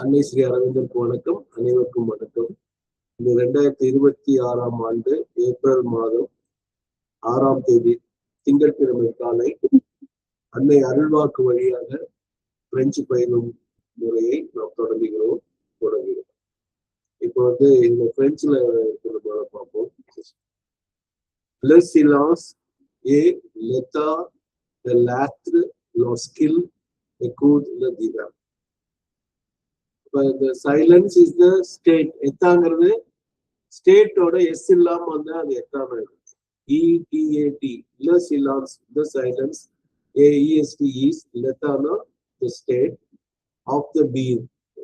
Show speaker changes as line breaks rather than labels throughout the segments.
அன்னை ஸ்ரீ அரவிந்தருக்கு வணக்கம். அனைவருக்கும் வணக்கம். இந்த 2026ஆம் ஆண்டு ஏப்ரல் மாதம் 6ஆம் தேதி திங்கட்கிழமை காலை அன்னை அருள்வாக்கு வழியாக பிரெஞ்சு பயிலும் முறையை நாம் தொடங்குகிறோம். இப்போ இந்த பிரெஞ்சுல பார்ப்போம். Le silence est l'état de l'être lorsqu'il écoute le divin. The silence is the state. எத்தாங்கிறது ஸ்டேட்டோட எஸ் இல்லாம வந்து அது எத்தான ETAT. Le silence, the silence, AEST is லெத்தானா the state of the being.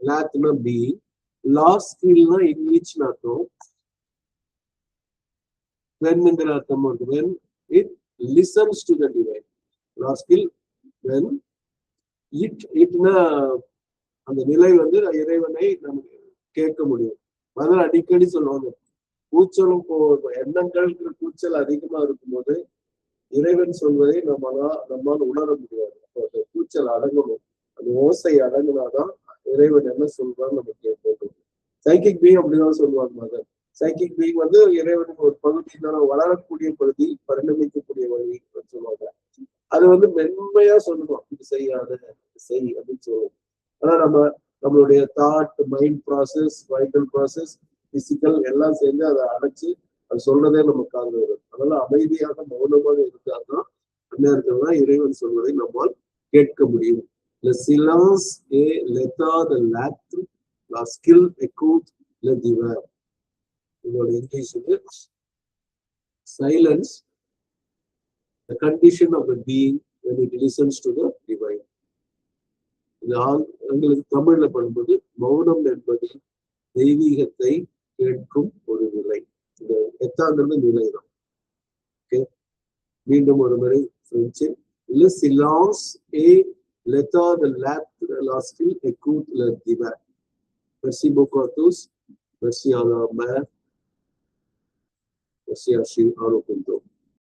லாத்னா being. லாஸ்ட் ஸ்கில்னா இங்கிலீஷ்னு அர்த்தம். வென்ங்கிற அர்த்தம் வந்து when it listens to the divine. Last skill when itனா அந்த நிலை வந்து இறைவனை நமக்கு கேட்க முடியும். அதனால அடிக்கடி சொல்லுவாங்க, கூச்சலும் எண்ணங்கள் கூச்சல் அதிகமா இருக்கும்போது இறைவன் சொல்வதை நம்மால உணர முடியாது. அந்த கூச்சல் அடங்கணும், அந்த ஓசை அடங்கினாதான் இறைவன் என்ன சொல்றான்னு நமக்கு கேட்கணும். சைக்கிக் பீயிங் அப்படிதான் சொல்லுவாங்க. மகன் சைக்கிக் பீயிங் வந்து இறைவனுக்கு ஒரு பகுதி தான், வளரக்கூடிய பகுதி, பரிணமிக்கக்கூடிய வழி சொல்லுவாங்க. அது வந்து மென்மையா சொல்லணும், இது செய்யாத செய் அப்படின்னு சொல்லுவோம். ஆனா நம்மளுடைய thought, mind process, vital process, physical எல்லாம் சேர்ந்து அதை அடைச்சு அது சொல்றதே நம்ம காது வரும். அதனால அமைதியாக மௌனமாக இருந்தால்தான் அந்நேரத்துல இறைவன் சொல்வதை நம்மால் கேட்க முடியும். Le silence est l'état de l'être lorsqu'il écoute le divin. இதோட English silence, the condition of the being when it listens to the divine. எங்களுக்கு தமிழ்ல பண்ணும்போது மௌனம் என்பது தெய்வீகத்தை கேட்கும் ஒரு நிலை. இந்த எத்தாங்கிறது நிலைதான். ஓகே, மீண்டும் ஒரு முறை French. Le silence est l'état de l'être lorsqu'il écoute le divin. Merci beaucoup à tous. Merci à la mère. Merci à Shri Aurobindo.